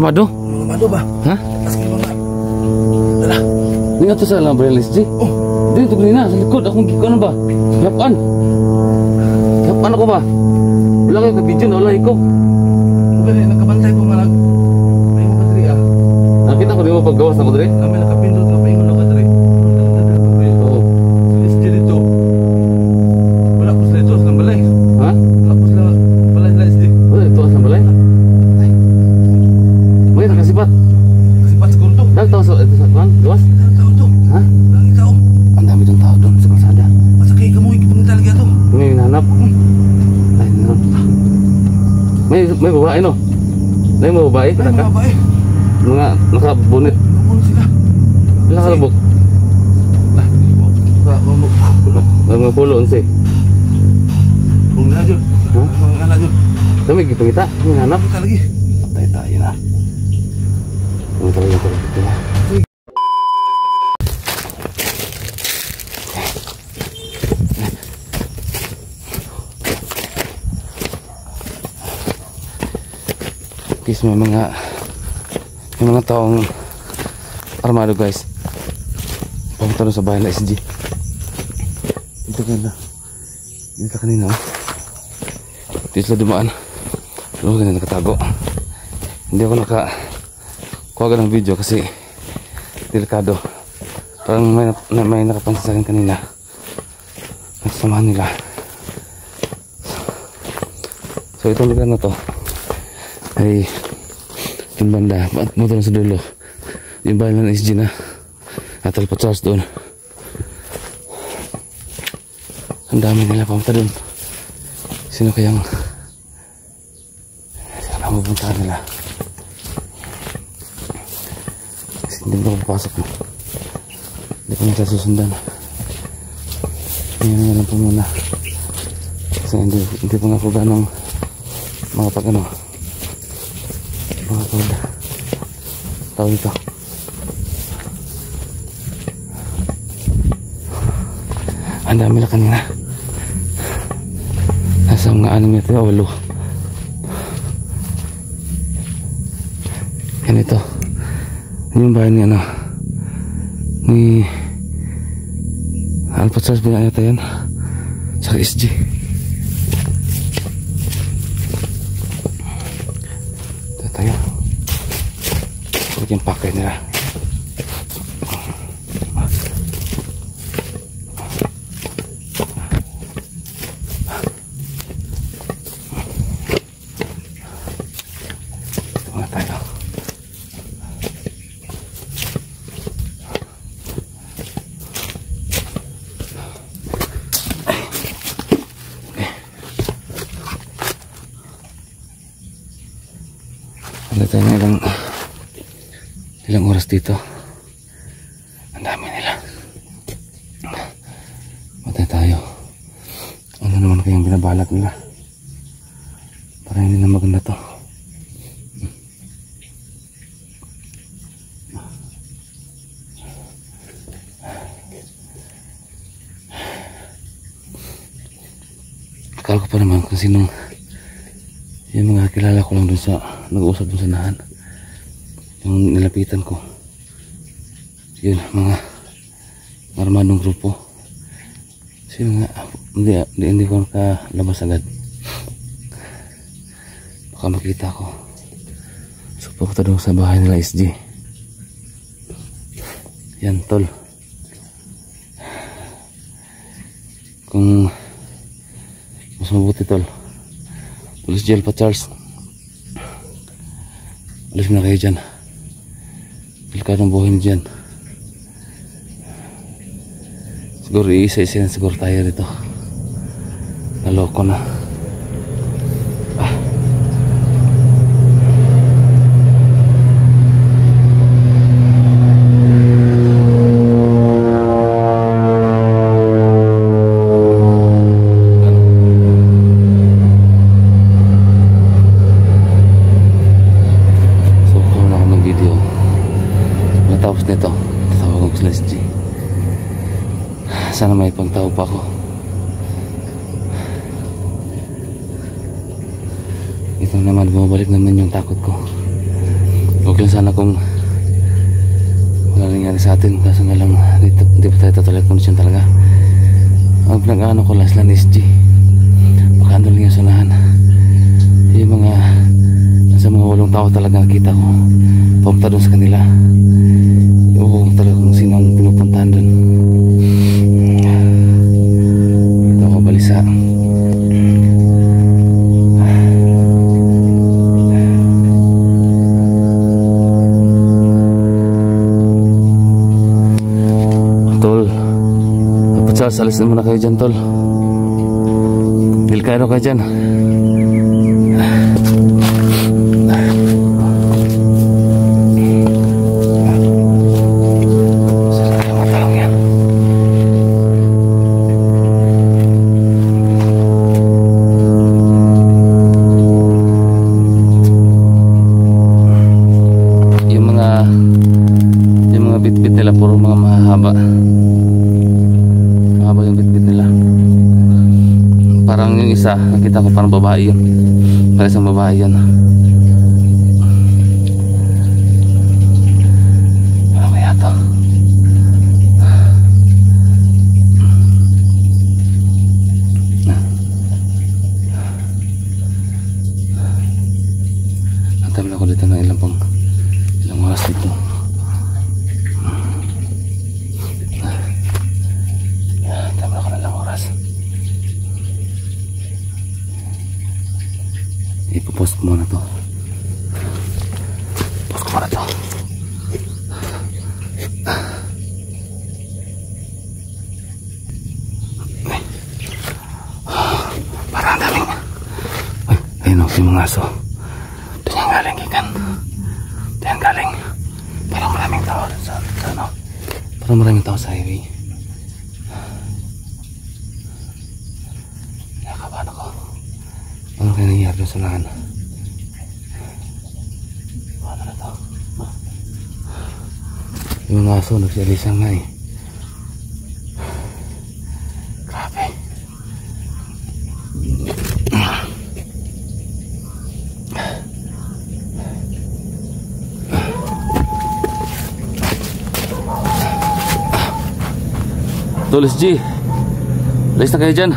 armado? Armado ba? Ha? Aski mga. Dala. Ini ato sa Lambrel SG. Oh. Dito kanina sa likod akong gikon ba? Yapan. Yapan ako ba? Wala kayo ka-video na wala ko. Bale, nakabantay ko nga may mga diri ah. Nakita ko di mo paggawas ako diri. Kami nakapindot na paingon ka diri. Oo. Silis dito. Wala ko sa dito sa balay. Ha? Wala ko sa balay sa SD. Wala ito sa balay. May nakasipat. Sipat siguro to. Dahil tao sa ito sa kuan, gawas. Ilang tao to? Ha? Ilang tao? Ang dami ng tao doon sa kalsada. Masakay ka mo, ikipangin talaga to. May hinahanap. Ay, meron. May babae no? May babae, Ay, kada ka? mga babae. Mga nakabunit. Ano sila? Wala ka labok. Lah, Mga pulo unsi. Kung na dyan. Ha? Mga na dyan. Kami kita, may hinahanap. Kita lagi. Patay tayo na. Kami talaga ito na. Guys, may mga taong armado guys. Pumunta doon sa bahay ng SG. Dito kanina oh. Dito sila dumaan. Pero ganyan nakatago. Hindi ako nakakuha ng video kasi delikado. Parang may nakapansin sa akin kanina. Nagsamahan nila. So itong lugar na to ay yung banda at mo doon sa dulo yung bahay ng SG na at Alpatras doon. Ang dami nila pumunta doon. Sino kayang mapuntahan nila? Kasi hindi mo papasok mo. Hindi ko nila susundan. Ngayon na lang po muna kasi hindi po nga po ganong mga pag ano mga tao dito. Ang dami na kanina. Nasa mga 6 metro o 8. Yan ito. Yung bahay ni ano ni Alpatras binayata yan sa SG. Ito tayo. Ito yung pakay nila. Wala tayo na ilang oras dito. Ang dami nila. Matay tayo. Ano naman kayang binabalak nila? Para hindi na maganda to. Akala ko pa naman kung sinong yung mga kilala ko lang dun sa nag-uusap dun sa nahan, yung nilapitan ko yun mga armadong grupo. Sino nga hindi ko nakalabas agad, baka makita ko. So pupunta doon sa bahay nila SG. Yan tol, kung mas mabuti tol, Police Jail pa Charles, alis na kayo dyan. Delikadong buhay niyo dyan. Siguro isa-isa na siguro tayo dito. Naloko na. Tapos nito, tatawag ko sila SG. Sana may pagtawag pa ako. Ito naman, bumabalik naman yung takot ko. Okay lang sana kung wala nangyari sa atin, kaso nga lang hindi pa tayo tatuloy kondisyon talaga. Ang pinag-ano ko last lang SG, baka andun lang yung sunahan. Yung mga nasa mga 8 tao talaga nakita ko pumunta doon sa kanila. Yung talaga kung sino ang pinupuntahan doon. Ito ako balisa. Tol, alis na muna kayo dyan, tol. Delikado kayo dyan. Yung mga bit-bit nila puro mga mahahaba. Yung bitbit nila, parang yung isa nakita ko parang babae yun, parang isang babae yun. Ano kaya to? Antay mo ako dito ng ilang oras dito. Ipopost ko muna to. Post ko muna to. Parang daming. Ayun o, yung mga aso. Doon yung galing ikan. Doon yung galing. Parang maraming tao sa ano. Parang maraming tao sa highway. Nakakabahan ako. Ano kaya nangyari doon sa lahan? Ano na to? Yung mga aso nagsalisan nga eh. Grabe. Tulis G, alis na kayo dyan.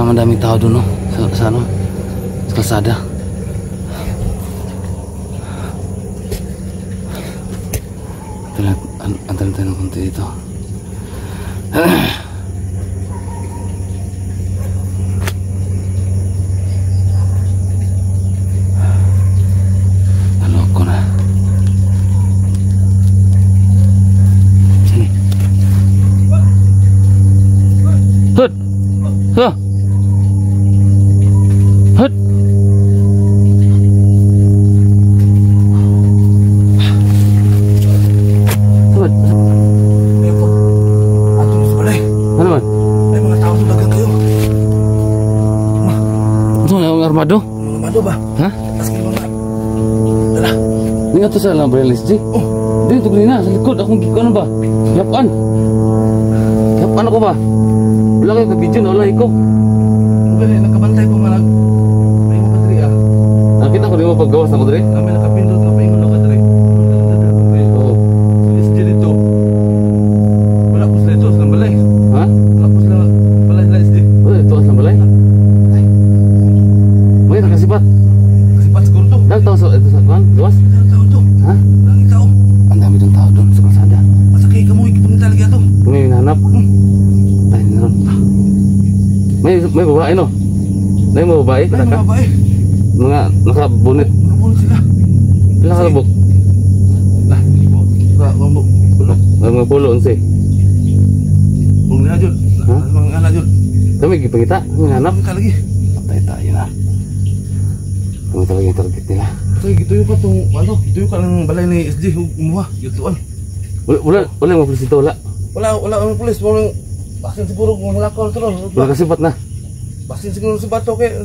Madaming tao doon, no? Sa ano? Sa kalsada. Antarin tayo ng konti dito. Naloko na. Sini. Hut! Huh! Hut! Hut! Ayo po. Ato sa balay. Ano man? May mga tao sa dagang kayo. Ito na yung armado? Mga mado ba? Ha? Tapos kayo mga dala. Hindi nga ito sa alam, Brian Leslie. Oh. Hindi, ito kanina, sa likod. Akong ano ba? Yapan. Yapan ako ba? Wala kayo ka-video na, wala ko. Mga nakabantay po mga may mga kadri ah. Nakita ko di mo paggawas ako dre? Kami nakapindot na paingon na kadri. Oo. Silis dito. Wala po sila ito sa balay. Ha? Wala po sila balay sila SD. Uy, ito sa balay. May nakasipat. Kasi pat siguro to. Dahil tao sa ito sa kuwan, gawas. Ang tao to. Ha? Ang tao. Ang dami doon tao doon sa kalsada. Masakay ka mo ikipunta lagi ato. May hinahanap. Ay, naroon. May babae no? May mga babae? Ay Naka, mga babae. mga nakabunit. Nakabunot sila. Pila kalabok? Lah, ibo. Wambok. Bulok. Mga pulo unsi. Bung na jud. Ha? Mga anak jud. Kami gipangita, may hinahanap. Kita lagi. Patay tayo na. Kami talaga yung target nila. Tay gitu yung pa tong ano, gitu yung kanang balay ni SG umuha, yutuan. Wala yung mga pulis dito, wala. Wala ang pulis, walang basin siguro kung malakaw terus. Wala kasipat na. Basin siguro si bato kay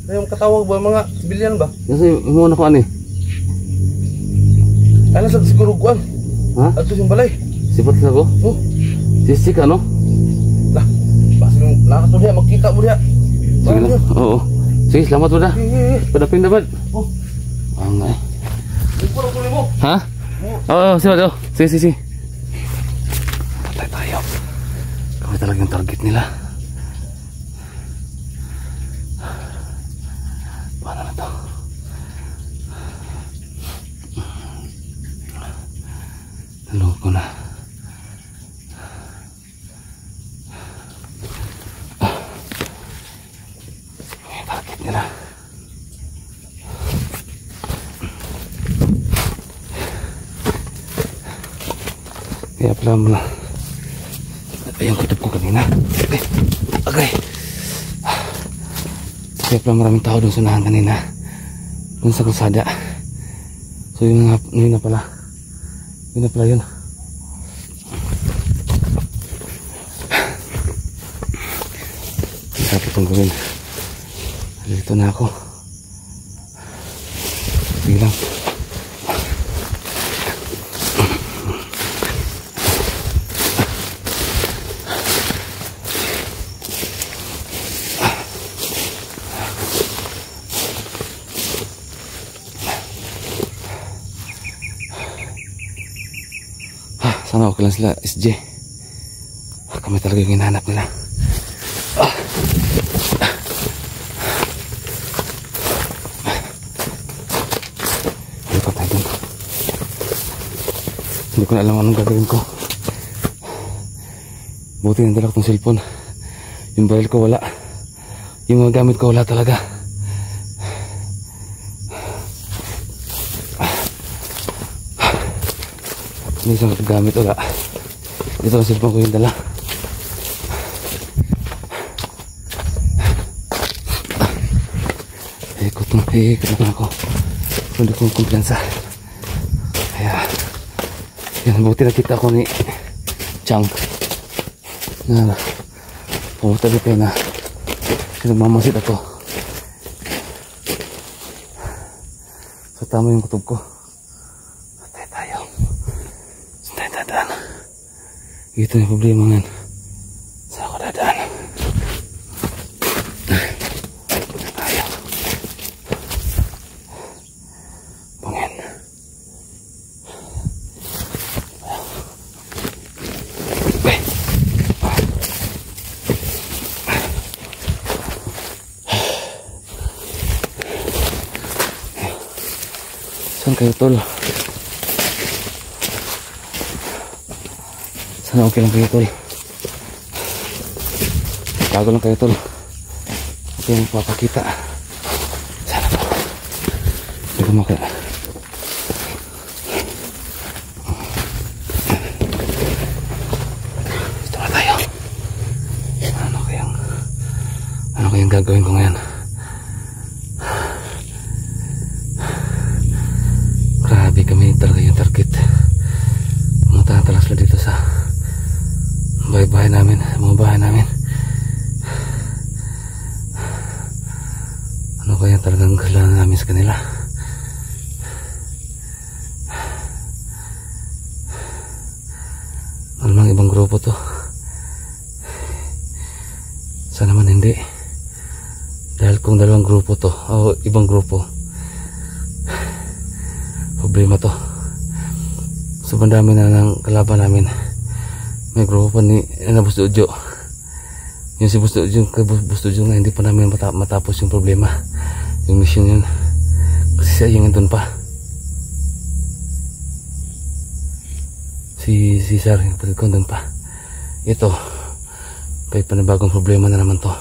Yung katawag ba mga sibilyan ba? Kasi mo na ko ani. Ano sa siguro kuan? Ha? Ato yung balay. Sipot na ko? Oh, Sisik ano? lah. Basta yung nakatun diya, magkita mo diya. Sige lang. Oo. Sige, selamat mo na. Padapin dapat. Oh, Angay. ipuro ko mo. Ha? Oo, sipot. Oh. Sige, sige, sige. Patay tayo. Kami talaga yung target nila. Paano na to? Naloko na. Yung target nila. Kaya pala mo na. Ayun, kutob ko kanina. Okay. Okay. Kaya pala maraming tao doon sa unahan kanina. Doon sa kalsada. So yun na pala. Yun na pala yun. Sarap itong gawin. Dito na ako. Sige lang. Sana okay lang sila, SJ. Kami talaga yung hinahanap nila. Lipat tayo dun. Hindi ko na alam anong gagawin ko. Buti nandala ko itong cellphone. Yung baril ko wala. Yung mga gamit ko wala talaga. Hindi isang gamit wala. Dito ang cellphone ko yung dala. Ikot na ako. Hindi ko kumpiyansa. Kaya yan, buti nakita ko ni Chang na pumunta dito na nagmamasid ako. So tama yung kutob ko. Patay tayo. Saan tayo dadaan? Ito yung problema ngayon. Saan ako dadaan? Tayo. Bangin. Okay. Saan kayo tol? Sana okay lang kayo tol. Bago lang kayo tol. Okay yung papakita. Sana po. Hindi ko maka. Dito na tayo. Ano kayang gagawin ko ngayon? Grabe kami talaga yung target. Pumunta na talaga sila dito sa bahay namin, mga bahay namin. Ano kaya talagang kailangan namin sa kanila? Malamang ibang grupo to. Sana naman hindi. Dahil kung dalawang grupo to o ibang grupo, problema to. Sobrang dami na ng kalaban namin. May grupo pa ni Bustudio. Yung si Bustudio nga hindi pa namin matapos yung problema. Yung mission yun. Kasi siya yung doon pa. Si Cesar, yung kapatid ko doon pa. Ito, may panibagong problema na naman to.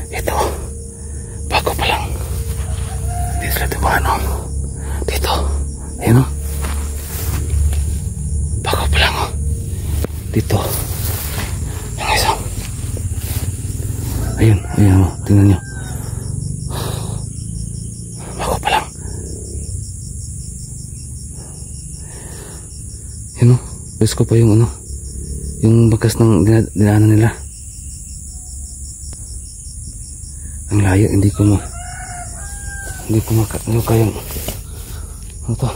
Ito, bago pa lang. Hindi sila tibano. Ayun o. Baka pa lang o. Dito. Yung isa. Ayun, ayun o. Tingnan nyo. Baka pa lang. Yun o. Gusto ko pa yung ano. Yung bakas ng dinaanan nila. Ang layo, hindi ko kayang ano to.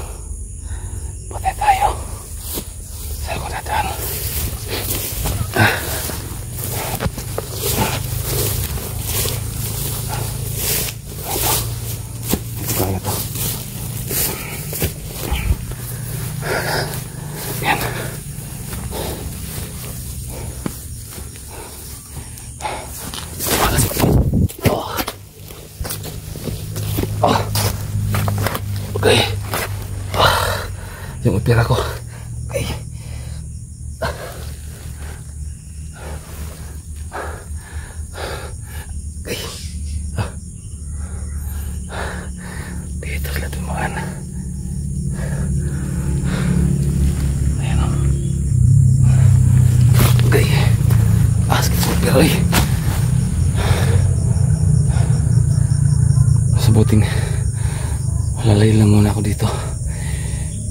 Patay tayo. Saan ko dadaan? Ito kaya to. Yan. Okay. Yung upira ko. Okay. Okay. Dito sila tumaan. Ayan o. Okay. Sakit sa upira eh. Sabuting lalay lang muna ako dito.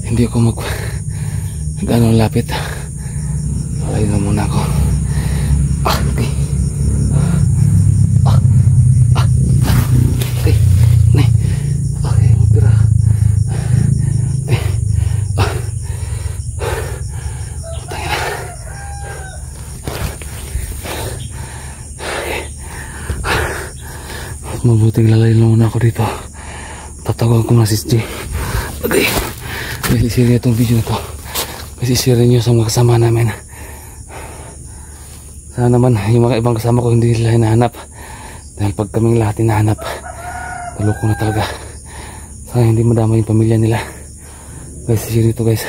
Hindi ako gano'ng lapit. Lalay lang muna ako. Okay. Okay. Nay. Okay, mapira. Okay. Tayo na. Okay. Mabuting lalay lang muna ako dito. Tatawagan ko na si SJ. Okay. Guys, i-share nyo itong video na to. Guys, i-share nyo sa mga kasama namin. Sana naman yung mga ibang kasama ko hindi nila hinahanap. Dahil pag kaming lahat hinahanap, taloko na talaga. Sana hindi madama yung pamilya nila. Guys, i-share nyo ito guys.